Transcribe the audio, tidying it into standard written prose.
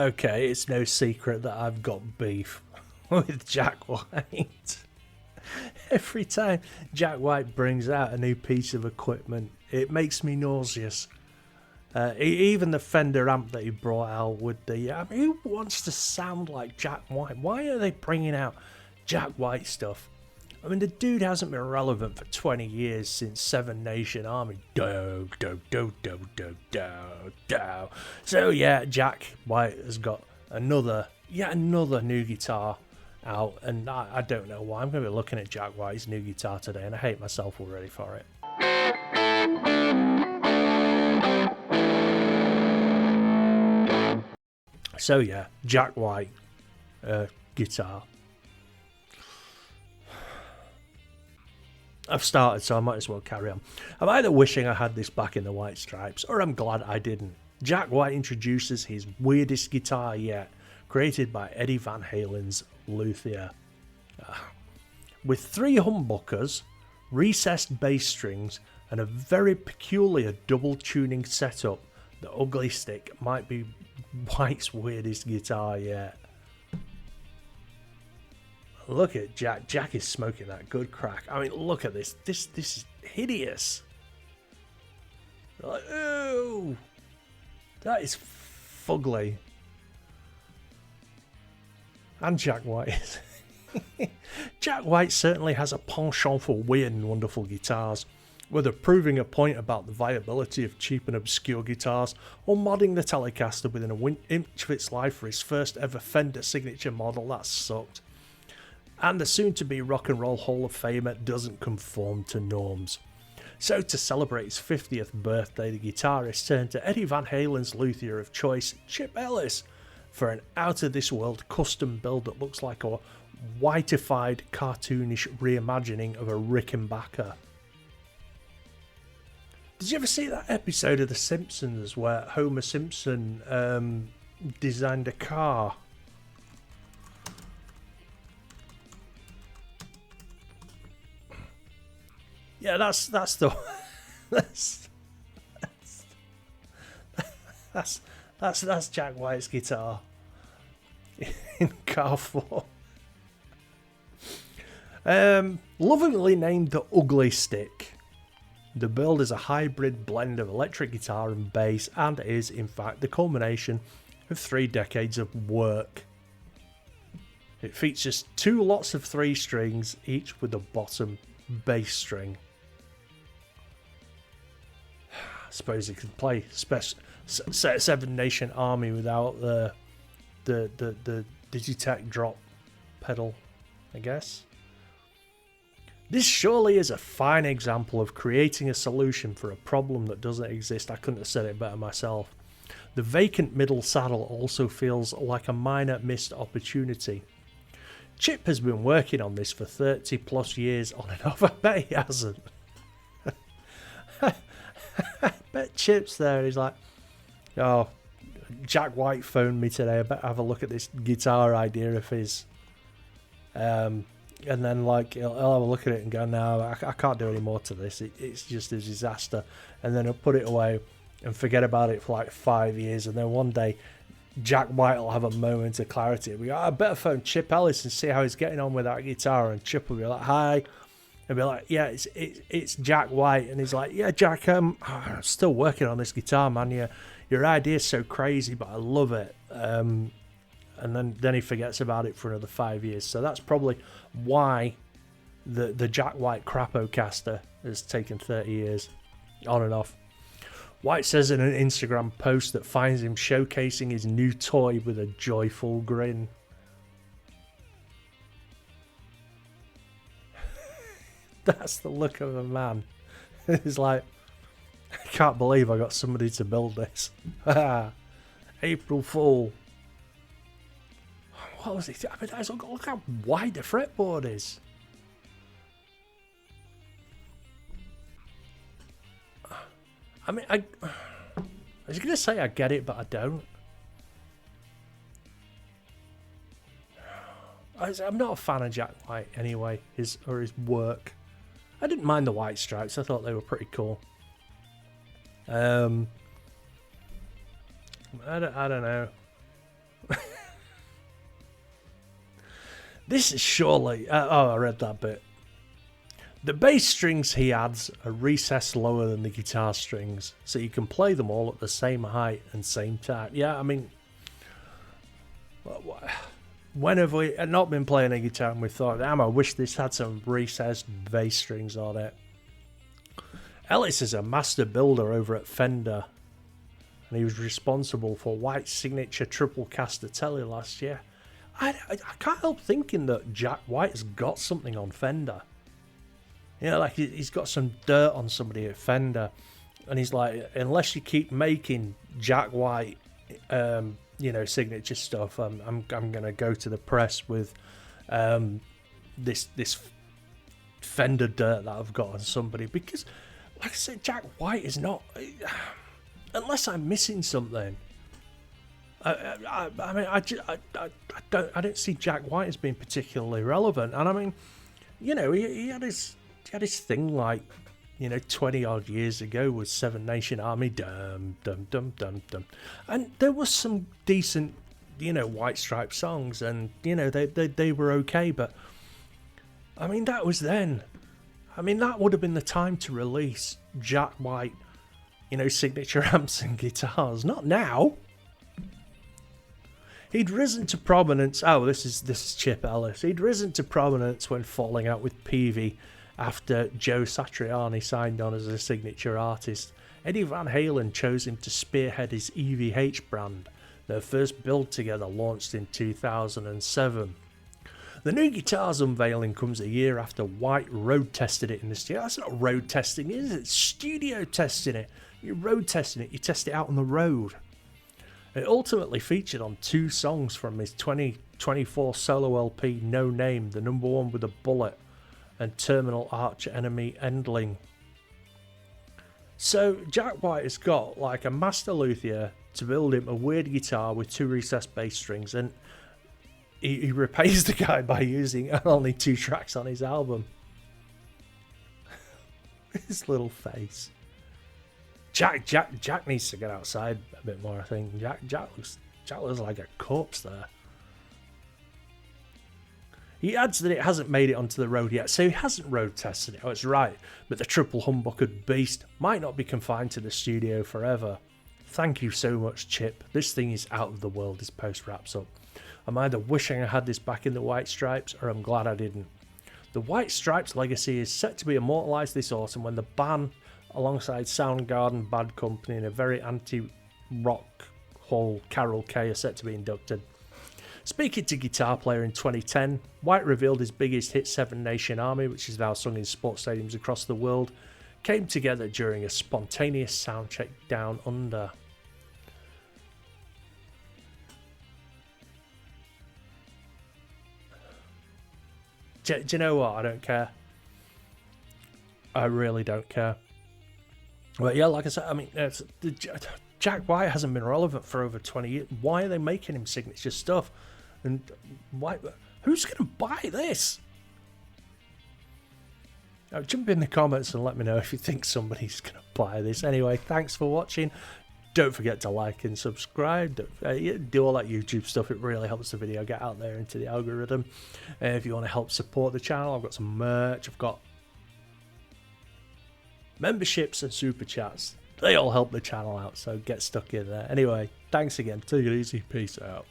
Okay, it's no secret that I've got beef with Jack White. Every time Jack White brings out a new piece of equipment, it makes me nauseous. Even the Fender amp that he brought out with the... I mean, who wants to sound like Jack White? Why are they bringing out Jack White stuff? I mean, the dude hasn't been relevant for 20 years since Seven Nation Army. Do, do, do, do, do, do, do. So, yeah, Jack White has got yet another new guitar out, and I don't know why. I'm going to be looking at Jack White's new guitar today, and I hate myself already for it. So yeah, Jack White guitar. I've started, so I might as well carry on. I'm either wishing I had this back in the White Stripes, or I'm glad I didn't. Jack White introduces his weirdest guitar yet, created by Eddie Van Halen's luthier. With 3 humbuckers, recessed bass strings, and a very peculiar double tuning setup, the Ugly Stick might be White's weirdest guitar yet. Look at Jack. Jack is smoking that good crack. I mean, look at this. This is hideous. Like, ooh, that is fugly. And Jack White. Jack White certainly has a penchant for weird and wonderful guitars, whether proving a point about the viability of cheap and obscure guitars, or modding the Telecaster within an inch of its life for his first ever Fender signature model that sucked. And the soon-to-be Rock and Roll Hall of Famer doesn't conform to norms. So to celebrate his 50th birthday, the guitarist turned to Eddie Van Halen's luthier of choice, Chip Ellis, for an out-of-this-world custom build that looks like a whiteified, cartoonish reimagining of a Rickenbacker. Did you ever see that episode of The Simpsons where Homer Simpson designed a car? Yeah, that's the that's Jack White's guitar in car form. Lovingly named the Ugly Stick. The build is a hybrid blend of electric guitar and bass, and is, in fact, the culmination of 3 decades of work. It features 2 lots of 3 strings, each with a bottom bass string. I suppose it could play Seven Nation Army without the Digitech drop pedal, I guess. This surely is a fine example of creating a solution for a problem that doesn't exist. I couldn't have said it better myself. The vacant middle saddle also feels like a minor missed opportunity. Chip has been working on this for 30 plus years on and off. I bet he hasn't. I bet Chip's there. He's like, oh, Jack White phoned me today. I better have a look at this guitar idea of his. And then, like, he'll have a look at it and go, no, I can't do any more to this. It's just a disaster. And then he'll put it away and forget about it for like 5 years. And then one day, Jack White will have a moment of clarity. We go, I better phone Chip Ellis and see how he's getting on with that guitar. And Chip will be like, hi. And be like, yeah, it's Jack White. And he's like, yeah, Jack, I'm still working on this guitar, man. Your idea's so crazy, but I love it. And then he forgets about it for another 5 years. So that's probably why the Jack White Crapocaster has taken 30 years on and off. White says in an Instagram post that finds him showcasing his new toy with a joyful grin. That's the look of a man. He's like, I can't believe I got somebody to build this. April Fool. What was it? I mean, look how wide the fretboard is. I mean, I was going to say I get it, but I don't. I'm not a fan of Jack White anyway, his work. I didn't mind the White Stripes. I thought they were pretty cool. I don't know. This is surely... I read that bit. The bass strings he adds are recessed lower than the guitar strings, so you can play them all at the same height and same time. Yeah, I mean... When have we not been playing a guitar and we thought, damn, I wish this had some recessed bass strings on it. Ellis is a master builder over at Fender, and he was responsible for White's signature triple caster telly last year. I can't help thinking that Jack White has got something on Fender. You know, like he's got some dirt on somebody at Fender, and he's like, unless you keep making Jack White, signature stuff, I'm gonna go to the press with this Fender dirt that I've got on somebody, because, like I said, Jack White is not, unless I'm missing something. I mean, I don't see Jack White as being particularly relevant, and I mean, you know, he had his thing like, 20 odd years ago with Seven Nation Army, dum dum dum dum dum, and there was some decent, White Stripe songs, and they were okay, but I mean, that was then. I mean, that would have been the time to release Jack White, signature amps and guitars, not now. He'd risen to prominence. Oh, this is Chip Ellis. He'd risen to prominence when falling out with Peavy after Joe Satriani signed on as a signature artist. Eddie Van Halen chose him to spearhead his EVH brand. Their first build together launched in 2007. The new guitar's unveiling comes a year after White road tested it in the studio. That's not road testing, is it? It's studio testing it. You're road testing it. You test it out on the road. It ultimately featured on 2 songs from his 2024 solo LP, No Name, the number 1 with a bullet, and Terminal Arch Enemy Endling. So Jack White has got like a master luthier to build him a weird guitar with 2 recessed bass strings, and he repays the guy by using only 2 tracks on his album. His little face. Jack needs to get outside a bit more, I think. Jack looks like a corpse there. He adds that it hasn't made it onto the road yet, so he hasn't road tested it. Oh, it's right, but the triple humbuckered beast might not be confined to the studio forever. Thank you so much, Chip. This thing is out of the world, this post wraps up. I'm either wishing I had this back in the White Stripes, or I'm glad I didn't. The White Stripes legacy is set to be immortalised this autumn when the band, alongside Soundgarden, Bad Company, and a very anti-rock hall Carol Kay, are set to be inducted. Speaking to Guitar Player in 2010, White revealed his biggest hit, Seven Nation Army, which is now sung in sports stadiums across the world, came together during a spontaneous soundcheck down under. Do you know what? I don't care. I really don't care. But yeah, like I said, I mean, Jack White hasn't been relevant for over 20 years. Why are they making him signature stuff? And why? Who's going to buy this? Jump in the comments and let me know if you think somebody's going to buy this. Anyway, thanks for watching. Don't forget to like and subscribe. Do all that YouTube stuff. It really helps the video get out there into the algorithm. If you want to help support the channel, I've got some merch. I've got memberships and super chats. They all help the channel out, so get stuck in there. Anyway, thanks again. Take it easy. Peace out.